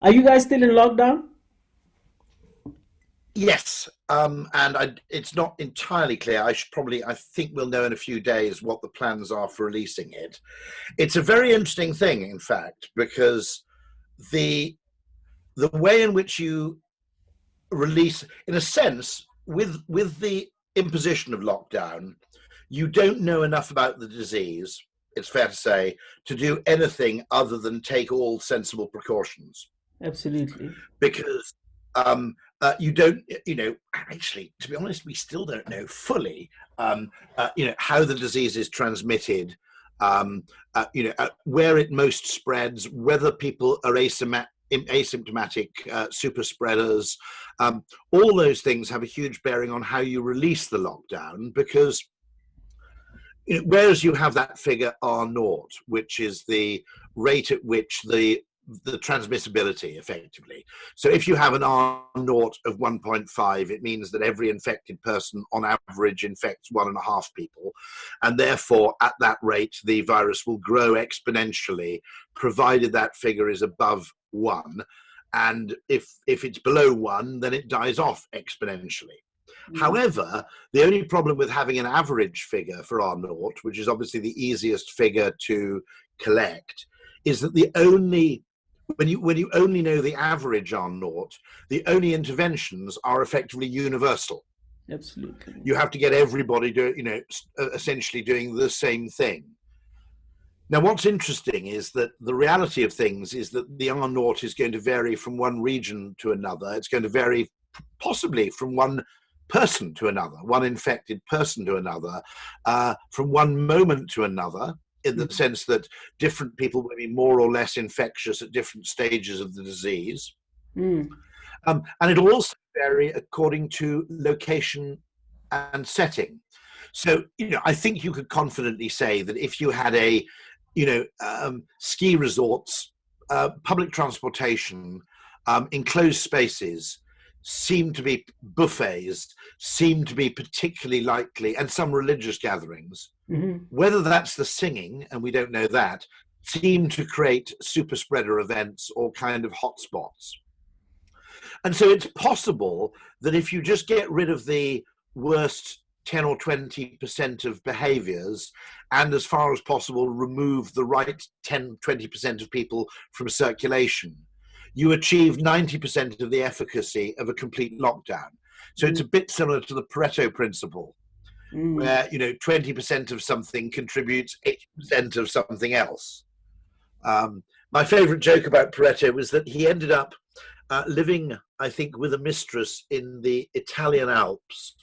Are you guys still in lockdown? Yes, it's not entirely clear. I think we'll know in a few days what the plans are for releasing it. It's a very interesting thing, in fact, because the the way in which you release, in a sense, with the imposition of lockdown, you don't know enough about the disease, it's fair to say, to do anything other than take all sensible precautions. Absolutely. Because you don't, actually, to be honest, we still don't know fully, how the disease is transmitted, where it most spreads, whether people are asymptomatic super spreaders. All those things have a huge bearing on how you release the lockdown, because whereas you have that figure R naught, which is the rate at which the transmissibility, effectively. So if you have an R naught of 1.5, it means that every infected person on average infects 1.5 people. And therefore, at that rate, the virus will grow exponentially, provided that figure is above 1. And if it's below 1, then it dies off exponentially. However, the only problem with having an average figure for R naught, which is obviously the easiest figure to collect, is that when you only know the average R naught, the only interventions are effectively universal. Absolutely. You have to get everybody essentially doing the same thing. Now, what's interesting is that the reality of things is that the R naught is going to vary from one region to another. It's going to vary possibly from one person to another, one infected person to another, from one moment to another, in the sense that different people may be more or less infectious at different stages of the disease. And it'll also vary according to location and setting. So, I think you could confidently say that if you had ski resorts, public transportation, enclosed spaces, seem to be buffets, seem to be particularly likely, and some religious gatherings, whether that's the singing, and we don't know that, seem to create super spreader events or kind of hotspots. And so it's possible that if you just get rid of the worst 10 or 20% of behaviors, and as far as possible remove the right 10, 20% of people from circulation, you achieve 90% of the efficacy of a complete lockdown. So it's a bit similar to the Pareto principle, where 20% of something contributes 80% of something else. My favorite joke about Pareto was that he ended up living, I think, with a mistress in the Italian Alps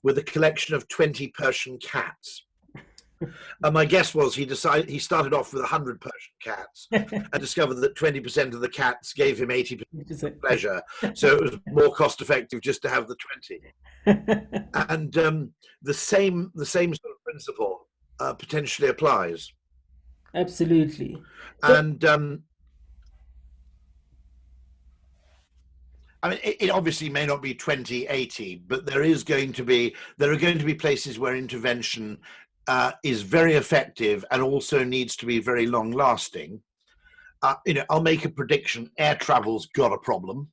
with a collection of 20 Persian cats. And my guess was he started off with 100 Persian cats and discovered that 20% of the cats gave him 80% pleasure. So it was more cost effective just to have the 20. And the same sort of principle potentially applies. Absolutely. And I mean, it obviously may not be 2080, but there are going to be places where intervention is very effective and also needs to be very long lasting. I'll make a prediction. Air travel's got a problem.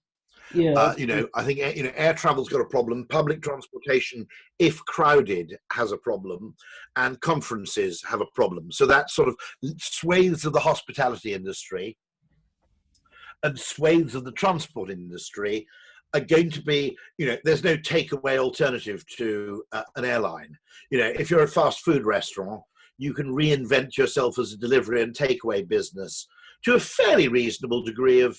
Yeah. I think air travel's got a problem. Public transportation, if crowded, has a problem, and conferences have a problem. So that sort of swathes of the hospitality industry and swathes of the transport industry are going to be, there's no takeaway alternative to an airline. If you're a fast food restaurant, you can reinvent yourself as a delivery and takeaway business to a fairly reasonable degree of,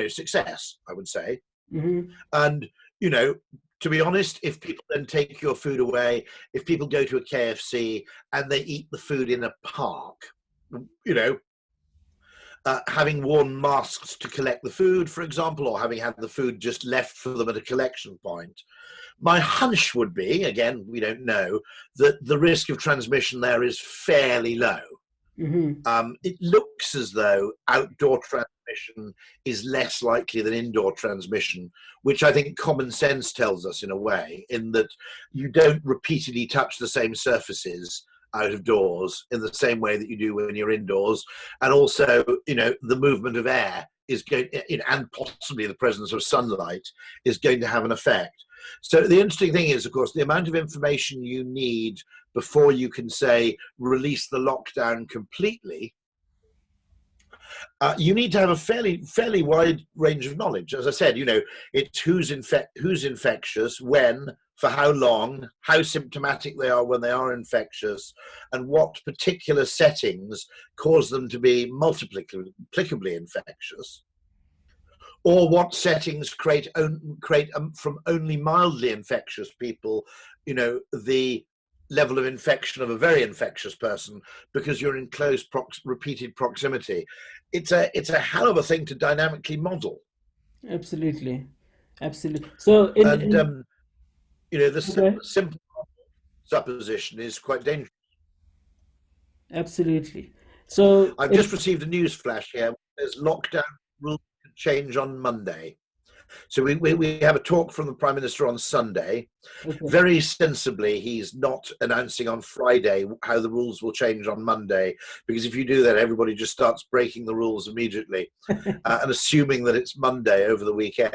success, I would say. And, to be honest, if people then take your food away, if people go to a KFC and they eat the food in a park, having worn masks to collect the food, for example, or having had the food just left for them at a collection point, my hunch would be, again, we don't know, that the risk of transmission there is fairly low. It looks as though outdoor transmission is less likely than indoor transmission, which I think common sense tells us in a way, in that you don't repeatedly touch the same surfaces out of doors in the same way that you do when you're indoors. And also, the movement of air is going, and possibly the presence of sunlight is going to have an effect. So the interesting thing is, of course, the amount of information you need before you can say release the lockdown completely. You need to have a fairly wide range of knowledge. As I said, it's who's infectious, when, for how long, how symptomatic they are when they are infectious, and what particular settings cause them to be multiplicably infectious, or what settings create from only mildly infectious people, the level of infection of a very infectious person, because you're in close repeated proximity. It's a hell of a thing to dynamically model. Absolutely. So the simple supposition is quite dangerous. Absolutely. So I've just received a news flash here. There's lockdown rules to change on Monday. So we have a talk from the Prime Minister on Sunday. okay. Very sensibly, he's not announcing on Friday how the rules will change on Monday, because if you do that, everybody just starts breaking the rules immediately and assuming that it's Monday over the weekend.